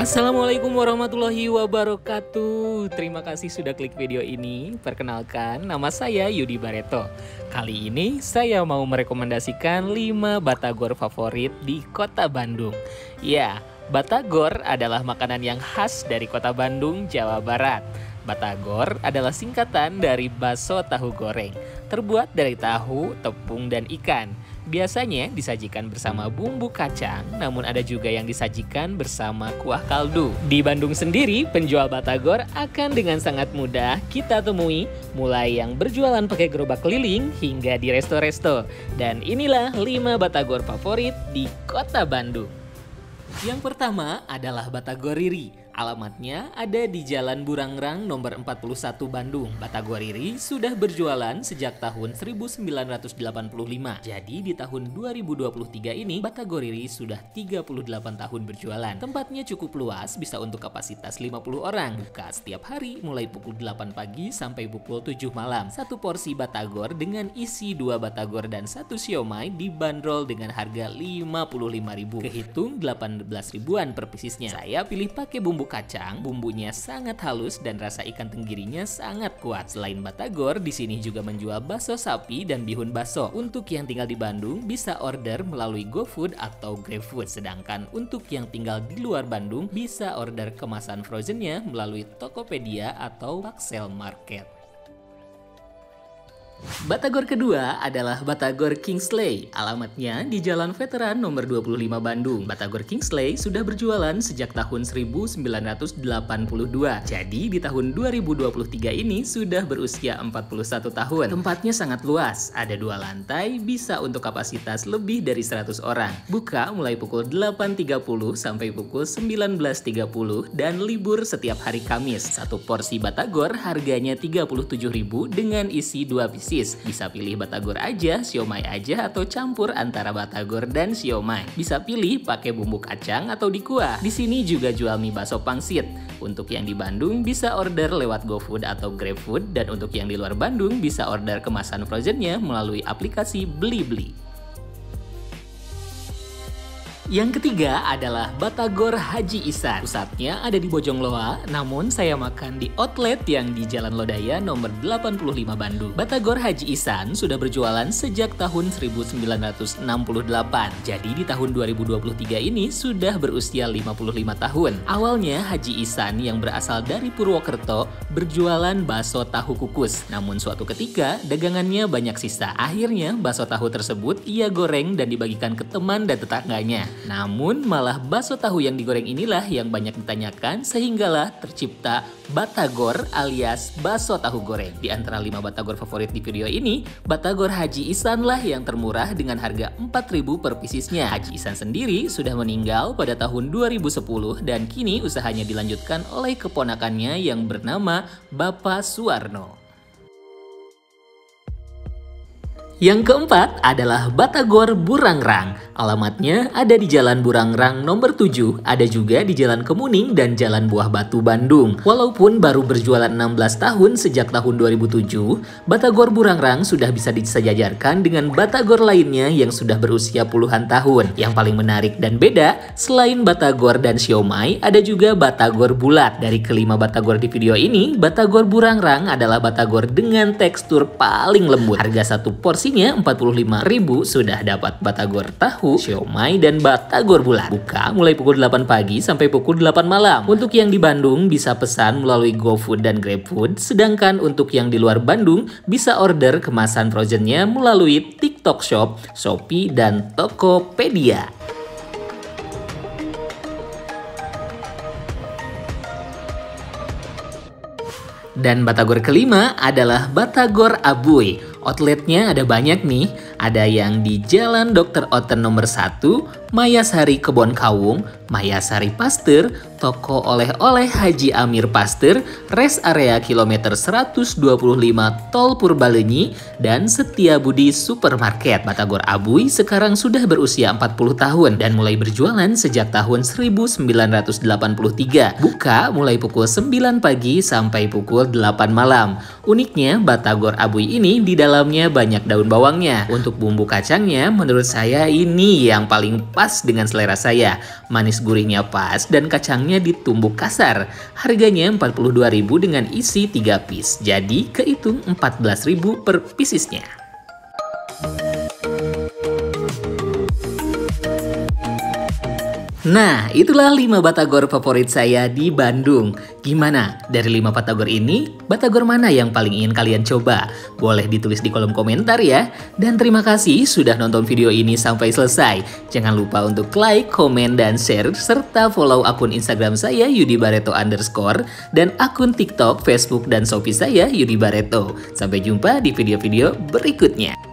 Assalamualaikum warahmatullahi wabarakatuh. Terima kasih sudah klik video ini. Perkenalkan, nama saya Yudi Bareto. Kali ini saya mau merekomendasikan 5 batagor favorit di kota Bandung. Ya, batagor adalah makanan yang khas dari kota Bandung, Jawa Barat. Batagor adalah singkatan dari bakso tahu goreng, terbuat dari tahu, tepung, dan ikan. Biasanya disajikan bersama bumbu kacang, namun ada juga yang disajikan bersama kuah kaldu. Di Bandung sendiri, penjual batagor akan dengan sangat mudah kita temui, mulai yang berjualan pakai gerobak keliling hingga di resto-resto. Dan inilah 5 batagor favorit di kota Bandung. Yang pertama adalah batagor Riri. Alamatnya ada di Jalan Burangrang nomor 41 Bandung. Batagor Riri sudah berjualan sejak tahun 1985. Jadi di tahun 2023 ini Batagor Riri sudah 38 tahun berjualan. Tempatnya cukup luas, bisa untuk kapasitas 50 orang. Buka setiap hari mulai pukul 8 pagi sampai pukul 7 malam. Satu porsi batagor dengan isi 2 batagor dan 1 siomay dibanderol dengan harga Rp55.000. Kehitung 18 ribuan per piecesnya. Saya pilih pakai bumbu kacang, bumbunya sangat halus dan rasa ikan tenggirinya sangat kuat. Selain batagor, di sini juga menjual bakso sapi dan bihun bakso. Untuk yang tinggal di Bandung bisa order melalui GoFood atau GrabFood. Sedangkan untuk yang tinggal di luar Bandung bisa order kemasan frozennya melalui Tokopedia atau Paxel Market. Batagor kedua adalah Batagor Kingsley. Alamatnya di Jalan Veteran nomor 25 Bandung. Batagor Kingsley sudah berjualan sejak tahun 1982. Jadi di tahun 2023 ini sudah berusia 41 tahun. Tempatnya sangat luas, ada 2 lantai, bisa untuk kapasitas lebih dari 100 orang. Buka mulai pukul 8.30 sampai pukul 19.30 dan libur setiap hari Kamis. Satu porsi batagor harganya Rp37.000 dengan isi 2 pieces. Bisa pilih batagor aja, siomay aja, atau campur antara batagor dan siomay. Bisa pilih pakai bumbu kacang atau di kuah. Di sini juga jual mie bakso pangsit. Untuk yang di Bandung bisa order lewat GoFood atau GrabFood, dan untuk yang di luar Bandung bisa order kemasan frozennya melalui aplikasi Blibli. Yang ketiga adalah Batagor Haji Ihsan. Pusatnya ada di Bojongloa, namun saya makan di outlet yang di Jalan Lodaya nomor 85 Bandung. Batagor Haji Ihsan sudah berjualan sejak tahun 1968. Jadi di tahun 2023 ini sudah berusia 55 tahun. Awalnya Haji Ihsan yang berasal dari Purwokerto berjualan bakso tahu kukus. Namun suatu ketika dagangannya banyak sisa. Akhirnya bakso tahu tersebut ia goreng dan dibagikan ke teman dan tetangganya. Namun malah bakso tahu yang digoreng inilah yang banyak ditanyakan, sehinggalah tercipta batagor alias bakso tahu goreng. Di antara 5 batagor favorit di video ini, Batagor Haji Ihsan lah yang termurah dengan harga Rp4.000 per piecesnya. Haji Ihsan sendiri sudah meninggal pada tahun 2010 dan kini usahanya dilanjutkan oleh keponakannya yang bernama Bapak Suwarno. Yang keempat adalah Batagor Burangrang. Alamatnya ada di Jalan Burangrang nomor 7, ada juga di Jalan Kemuning dan Jalan Buah Batu Bandung. Walaupun baru berjualan 16 tahun sejak tahun 2007, Batagor Burangrang sudah bisa disejajarkan dengan batagor lainnya yang sudah berusia puluhan tahun. Yang paling menarik dan beda, selain batagor dan siomay, ada juga batagor bulat. Dari kelima batagor di video ini, Batagor Burangrang adalah batagor dengan tekstur paling lembut. Harga satu porsi Rp45.000 sudah dapat batagor tahu, siomay, dan batagor bulat. Buka mulai pukul 8 pagi sampai pukul 8 malam. Untuk yang di Bandung bisa pesan melalui GoFood dan GrabFood, sedangkan untuk yang di luar Bandung bisa order kemasan frozennya melalui TikTok Shop, Shopee, dan Tokopedia. Dan batagor kelima adalah Batagor Abuy. Outletnya ada banyak nih, ada yang di Jalan Dr. Oten nomor 1, Mayasari Kebon Kawung, Mayasari Pasteur, Toko Oleh-oleh Haji Amir Pasteur, Rest Area kilometer 125 Tol Purbalenyi, dan Setiabudi Supermarket. Batagor Abuy sekarang sudah berusia 40 tahun dan mulai berjualan sejak tahun 1983. Buka mulai pukul 9 pagi sampai pukul 8 malam. Uniknya, Batagor Abuy ini di dalamnya banyak daun bawangnya. Untuk bumbu kacangnya, menurut saya ini yang paling pas dengan selera saya. Manis gurihnya pas dan kacangnya ditumbuk kasar. Harganya 42.000 dengan isi 3 piece. Jadi kehitung 14.000 per piecesnya. Nah, itulah 5 batagor favorit saya di Bandung. Gimana? Dari 5 batagor ini, batagor mana yang paling ingin kalian coba? Boleh ditulis di kolom komentar ya. Dan terima kasih sudah nonton video ini sampai selesai. Jangan lupa untuk like, komen, dan share, serta follow akun Instagram saya yudibareto_ dan akun TikTok, Facebook, dan Shopee saya Yudi Bareto. Sampai jumpa di video-video berikutnya.